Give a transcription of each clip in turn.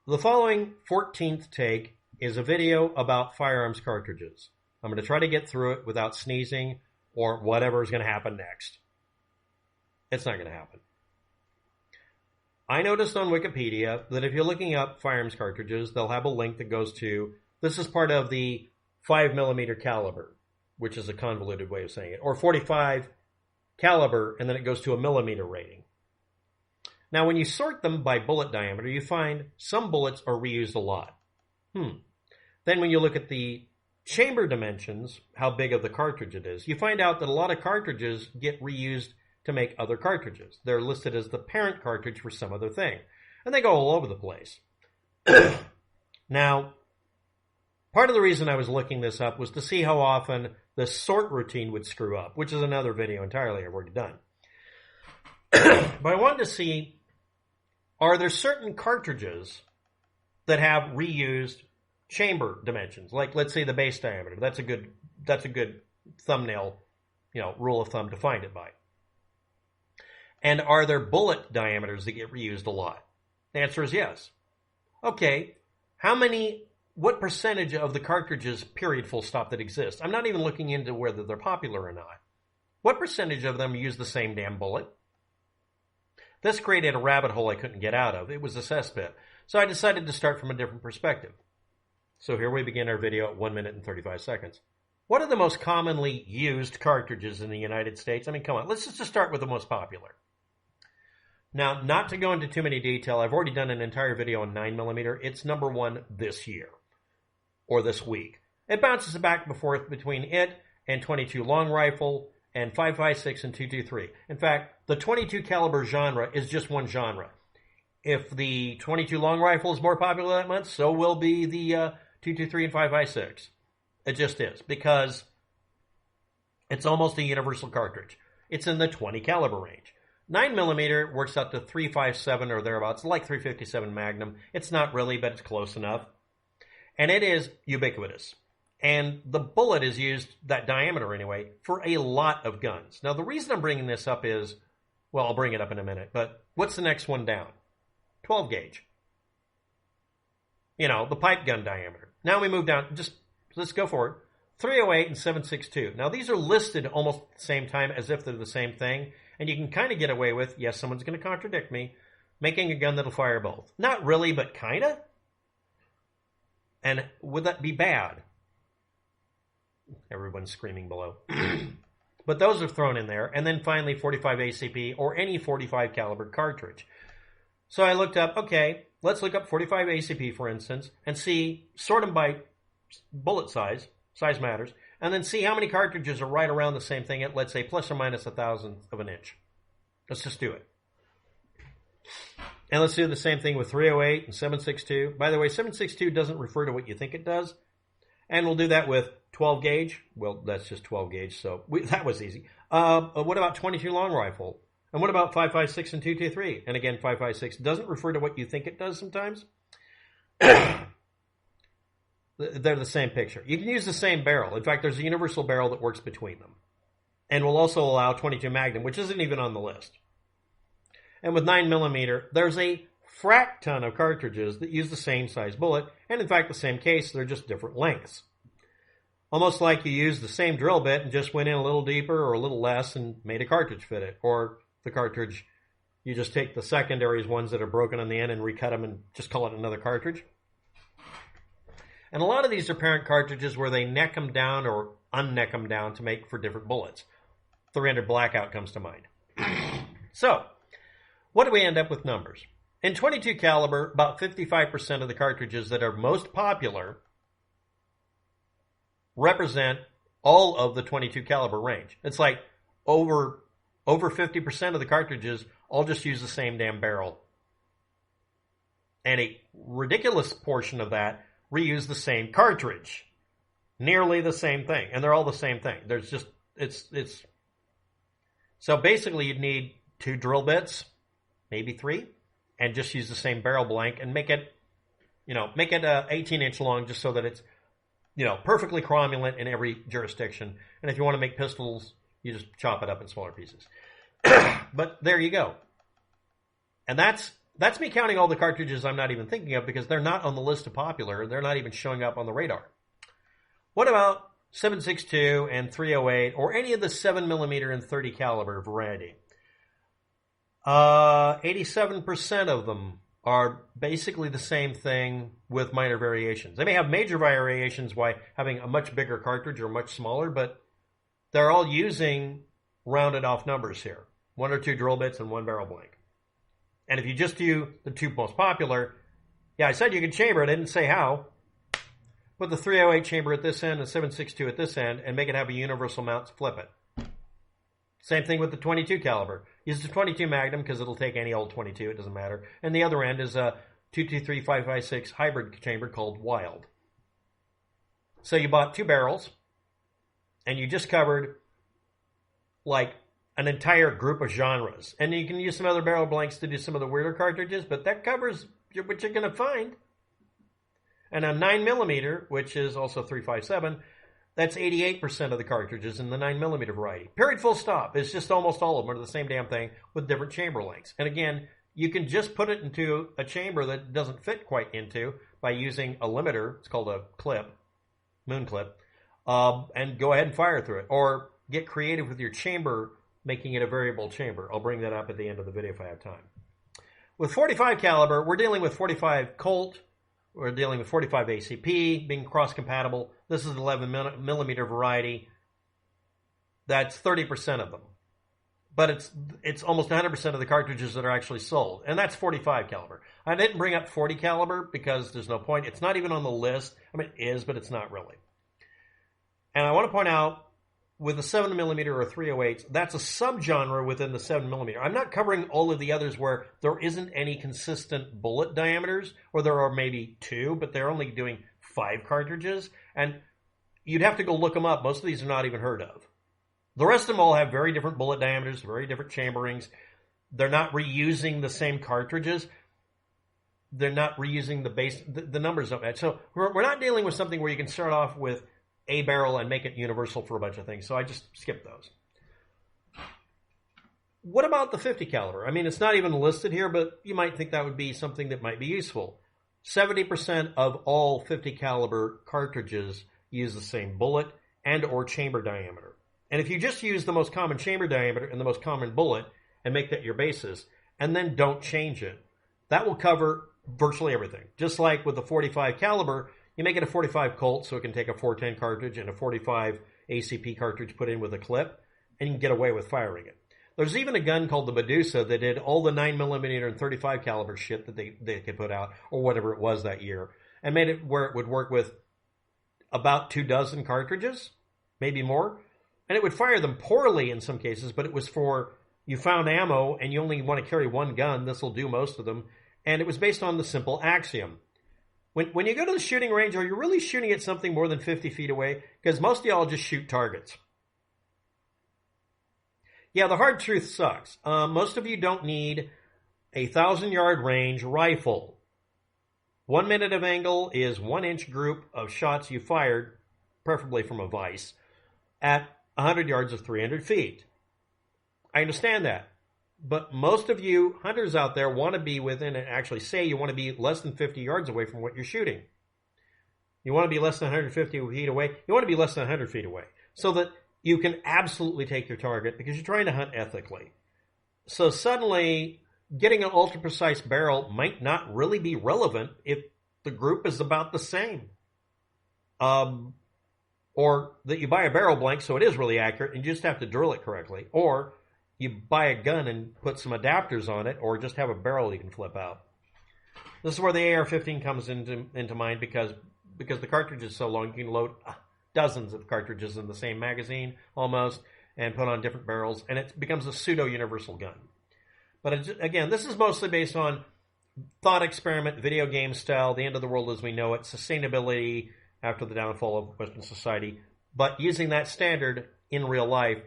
The following 14th take is a video about firearms cartridges. I'm going to try to get through it without sneezing or whatever is going to happen next. It's not going to happen. I noticed on Wikipedia that if you're looking up firearms cartridges, they'll have a link that goes to, this is part of the 5mm caliber, which is a convoluted way of saying it, or 45 caliber, and then it goes to a millimeter rating. Now, when you sort them by bullet diameter, you find some bullets are reused a lot. Then when you look at the chamber dimensions, how big of the cartridge it is, you find out that a lot of cartridges get reused to make other cartridges. They're listed as the parent cartridge for some other thing. And they go all over the place. Now, part of the reason I was looking this up was to see how often the sort routine would screw up, which is another video entirely I've already done. But I wanted to see, are there certain cartridges that have reused chamber dimensions? Like, let's say the base diameter. That's a good thumbnail, rule of thumb to find it by. And are there bullet diameters that get reused a lot? The answer is yes. Okay, what percentage of the cartridges, period, full stop, that exist? I'm not even looking into whether they're popular or not. What percentage of them use the same damn bullet? This created a rabbit hole I couldn't get out of. It was a cesspit. So I decided to start from a different perspective. So here we begin our video at 1 minute and 35 seconds. What are the most commonly used cartridges in the United States? I mean, come on, let's just start with the most popular. Now, not to go into too many detail, I've already done an entire video on 9mm. It's number one this year, or this week. It bounces back and forth between it and .22 long rifle and 5.56 and 2.23. In fact, the .22 caliber genre is just one genre. If the .22 long rifle is more popular that month, so will be the 2.23 and 5.56. It just is, because it's almost a universal cartridge. It's in the 20 caliber range. 9mm works out to 3.57 or thereabouts, like 3.57 Magnum. It's not really, but it's close enough. And it is ubiquitous. And the bullet is used, that diameter anyway, for a lot of guns. Now, the reason I'm bringing this up is, well, I'll bring it up in a minute, but what's the next one down? 12 gauge. The pipe gun diameter. Now we move down, let's go for it. 308 and 7.62. Now, these are listed almost at the same time as if they're the same thing. And you can kind of get away with, yes, someone's going to contradict me, making a gun that'll fire both. Not really, but kind of. And would that be bad? Everyone's screaming below. But those are thrown in there. And then finally, 45 ACP or any 45 caliber cartridge. So I looked up, okay, let's look up 45 ACP, for instance, and sort them by bullet size. Size matters. And then see how many cartridges are right around the same thing at, let's say, plus or minus 1/1000th of an inch. Let's just do it. And let's do the same thing with 308 and 7.62. By the way, 7.62 doesn't refer to what you think it does. And we'll do that with 12 gauge. Well, that's just 12 gauge, so that was easy. What about 22 long rifle? And what about 5.56 and 2.23? And again, 5.56 doesn't refer to what you think it does sometimes. They're the same picture. You can use the same barrel. In fact, there's a universal barrel that works between them. And will also allow 22 Magnum, which isn't even on the list. And with 9mm, there's a frack ton of cartridges that use the same size bullet, and in fact the same case, they're just different lengths. Almost like you used the same drill bit and just went in a little deeper or a little less and made a cartridge fit it. Or the cartridge, you just take the secondaries, ones that are broken on the end, and recut them and just call it another cartridge. And a lot of these are parent cartridges where they neck them down or unneck them down to make for different bullets. 300 Blackout comes to mind. So, what do we end up with numbers? In 22 caliber, about 55% of the cartridges that are most popular represent all of the 22 caliber range. It's like over 50% of the cartridges all just use the same damn barrel. And a ridiculous portion of that reuse the same cartridge. Nearly the same thing. And they're all the same thing. There's just, it's. So basically you'd need 2 drill bits, maybe 3, and just use the same barrel blank and make it 18-inch long just so that it's, perfectly cromulent in every jurisdiction. And if you want to make pistols, you just chop it up in smaller pieces. But there you go. And that's That's me counting all the cartridges I'm not even thinking of because they're not on the list of popular. They're not even showing up on the radar. What about 7.62 and 308 or any of the 7mm and 30 caliber variety? 87% of them are basically the same thing with minor variations. They may have major variations by having a much bigger cartridge or much smaller, but they're all using rounded off numbers here. 1 or 2 drill bits and 1 barrel blank. And if you just do the 2 most popular, yeah, I said you could chamber it. I didn't say how. Put the 308 chamber at this end and 7.62 at this end and make it have a universal mount to flip it. Same thing with the 22 caliber. Use the 22 Magnum because it'll take any old 22. It doesn't matter. And the other end is a 223-556 hybrid chamber called Wild. So you bought 2 barrels and you just covered like an entire group of genres. And you can use some other barrel blanks to do some of the weirder cartridges, but that covers what you're going to find. And a 9mm, which is also 357, that's 88% of the cartridges in the 9mm variety. Period, full stop. It's just almost all of them are the same damn thing with different chamber lengths. And again, you can just put it into a chamber that doesn't fit quite into by using a limiter. It's called a clip, moon clip, and go ahead and fire through it. Or get creative with your chamber, making it a variable chamber. I'll bring that up at the end of the video if I have time. With 45 caliber, we're dealing with 45 Colt. We're dealing with 45 ACP, being cross-compatible. This is an 11mm variety. That's 30% of them. But it's almost 100% of the cartridges that are actually sold. And that's 45 caliber. I didn't bring up 40 caliber because there's no point. It's not even on the list. I mean, it is, but it's not really. And I want to point out, with a 7mm or 308, that's a subgenre within the 7mm. I'm not covering all of the others where there isn't any consistent bullet diameters, or there are maybe 2, but they're only doing 5 cartridges. And you'd have to go look them up. Most of these are not even heard of. The rest of them all have very different bullet diameters, very different chamberings. They're not reusing the same cartridges. They're not reusing the base, the numbers of it. So we're not dealing with something where you can start off with a barrel and make it universal for a bunch of things. So I just skipped those. What about the 50 caliber? I mean, it's not even listed here, but you might think that would be something that might be useful. 70% of all 50 caliber cartridges use the same bullet and or chamber diameter. And if you just use the most common chamber diameter and the most common bullet and make that your basis, and then don't change it, that will cover virtually everything. Just like with the 45 caliber, you make it a 45 Colt so it can take a 410 cartridge and a 45 ACP cartridge put in with a clip, and you can get away with firing it. There's even a gun called the Medusa that did all the 9mm and 35 caliber shit that they could put out, or whatever it was that year, and made it where it would work with about 24 cartridges, maybe more. And it would fire them poorly in some cases, but it was for, you found ammo and you only want to carry one gun, this will do most of them. And it was based on the simple axiom. When you go to the shooting range, are you really shooting at something more than 50 feet away? Because most of y'all just shoot targets. Yeah, the hard truth sucks. Most of you don't need a 1,000-yard range rifle. 1 minute of angle is 1-inch group of shots you fired, preferably from a vise, at 100 yards of 300 feet. I understand that. But most of you hunters out there want to be within, and actually say you want to be less than 50 yards away from what you're shooting. You want to be less than 150 feet away. You want to be less than 100 feet away so that you can absolutely take your target because you're trying to hunt ethically. So suddenly, getting an ultra-precise barrel might not really be relevant if the group is about the same. Or that you buy a barrel blank so it is really accurate and you just have to drill it correctly. Or you buy a gun and put some adapters on it, or just have a barrel you can flip out. This is where the AR-15 comes into mind because the cartridge is so long, you can load dozens of cartridges in the same magazine almost and put on different barrels, and it becomes a pseudo-universal gun. But again, this is mostly based on thought experiment, video game style, the end of the world as we know it, sustainability after the downfall of Western society. But using that standard in real life,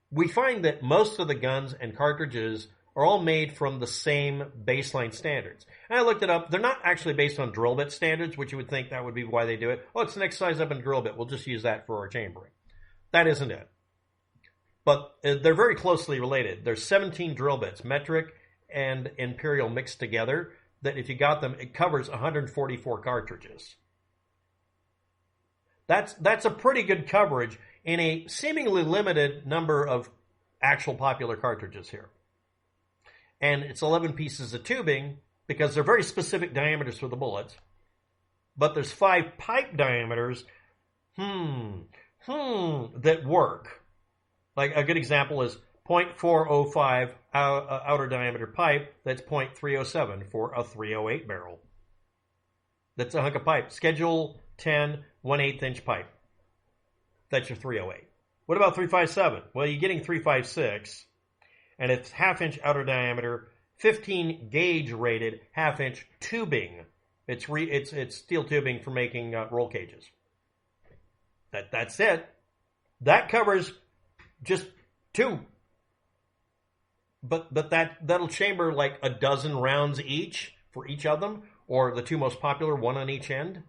we find that most of the guns and cartridges are all made from the same baseline standards. And I looked it up. They're not actually based on drill bit standards, which you would think that would be why they do it. Oh, it's the next size up in drill bit. We'll just use that for our chambering. That isn't it. But they're very closely related. There's 17 drill bits, metric and Imperial mixed together, that if you got them, it covers 144 cartridges. That's a pretty good coverage in a seemingly limited number of actual popular cartridges here. And it's 11 pieces of tubing because they're very specific diameters for the bullets. But there's 5 pipe diameters, that work. Like a good example is 0.405 outer diameter pipe. That's 0.307 for a 308 barrel. That's a hunk of pipe. Schedule 10, 1/8 inch pipe. That's your 308. What about 357? Well, you're getting 356, and it's half-inch outer diameter, 15 gauge rated half-inch tubing. It's steel tubing for making roll cages. That's it. That covers just 2. But that'll chamber like a dozen rounds each for each of them, or the 2 most popular, 1 on each end.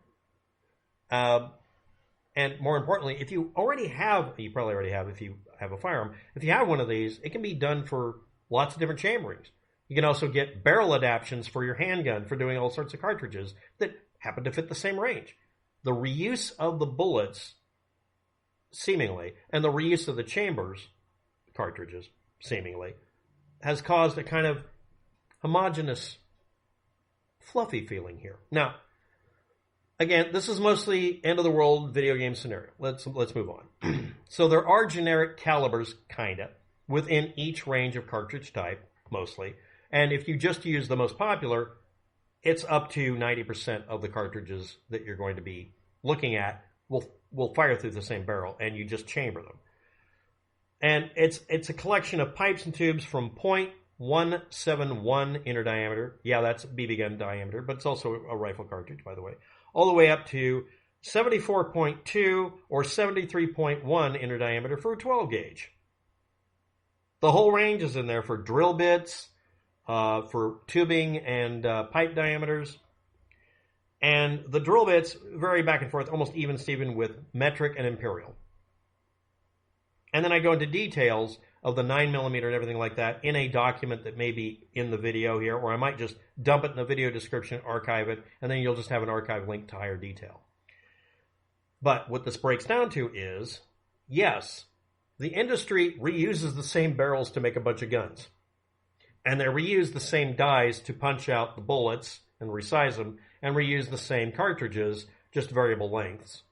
And more importantly, if you already have, you probably already have if you have a firearm, if you have one of these, it can be done for lots of different chamberings. You can also get barrel adaptions for your handgun for doing all sorts of cartridges that happen to fit the same range. The reuse of the bullets, seemingly, and the reuse of the chambers, cartridges, seemingly, has caused a kind of homogeneous, fluffy feeling here. Now, again, this is mostly end-of-the-world video game scenario. Let's move on. So there are generic calibers, kinda, within each range of cartridge type, mostly. And if you just use the most popular, it's up to 90% of the cartridges that you're going to be looking at will fire through the same barrel, and you just chamber them. And it's a collection of pipes and tubes from 0.171 inner diameter. Yeah, that's BB gun diameter, but it's also a rifle cartridge, by the way. All the way up to 74.2 or 73.1 inner diameter for a 12 gauge. The whole range is in there for drill bits, for tubing and pipe diameters. And the drill bits vary back and forth, almost even Steven, with metric and imperial. And then I go into details of the 9mm and everything like that in a document that may be in the video here, or I might just dump it in the video description, archive it, and then you'll just have an archive link to higher detail. But what this breaks down to is, yes, the industry reuses the same barrels to make a bunch of guns. And they reuse the same dies to punch out the bullets and resize them, and reuse the same cartridges, just variable lengths,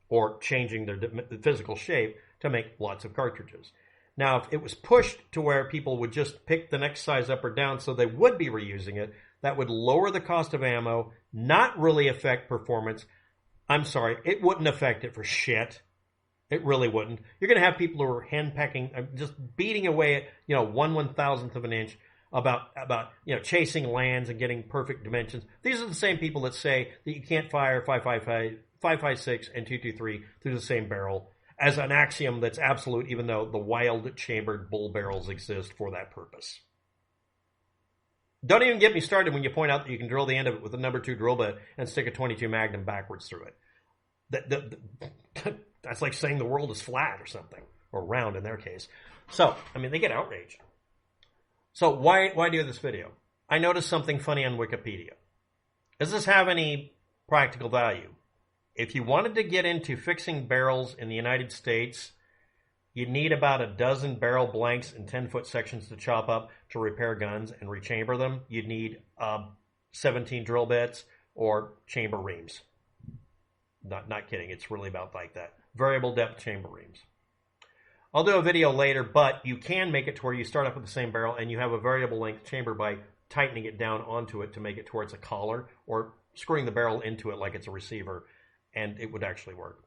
or changing their physical shape to make lots of cartridges. Now, if it was pushed to where people would just pick the next size up or down so they would be reusing it, that would lower the cost of ammo, not really affect performance. I'm sorry, it wouldn't affect it for shit. It really wouldn't. You're going to have people who are handpecking, just beating away at, 1/1000th of an inch about chasing lands and getting perfect dimensions. These are the same people that say that you can't fire 5.55, 5.56, and 2.23 through the same barrel as an axiom that's absolute, even though the wild chambered bull barrels exist for that purpose. Don't even get me started when you point out that you can drill the end of it with a number 2 drill bit and stick a 22 Magnum backwards through it. That's like saying the world is flat or something, or round in their case. So, they get outraged. So why do this video? I noticed something funny on Wikipedia. Does this have any practical value? If you wanted to get into fixing barrels in the United States, you'd need about a dozen barrel blanks and 10-foot sections to chop up to repair guns and rechamber them. You'd need 17 drill bits or chamber reams. Not kidding. It's really about like that. Variable depth chamber reams. I'll do a video later, but you can make it to where you start off with the same barrel and you have a variable length chamber by tightening it down onto it to make it towards a collar, or screwing the barrel into it like it's a receiver, and it would actually work.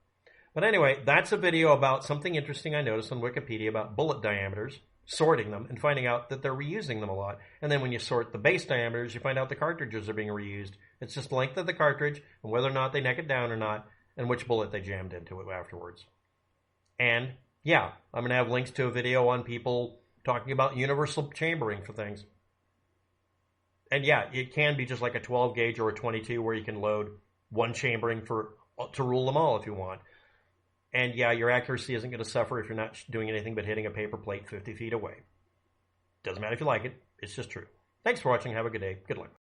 But anyway, that's a video about something interesting I noticed on Wikipedia about bullet diameters, sorting them, and finding out that they're reusing them a lot. And then when you sort the base diameters, you find out the cartridges are being reused. It's just the length of the cartridge, and whether or not they neck it down or not, and which bullet they jammed into it afterwards. And yeah, I'm going to have links to a video on people talking about universal chambering for things. And yeah, it can be just like a 12 gauge or a 22 where you can load one chambering to rule them all if you want. And yeah, your accuracy isn't going to suffer if you're not doing anything but hitting a paper plate 50 feet away. Doesn't matter if you like it, it's just true. Thanks for watching. Have a good day. Good luck.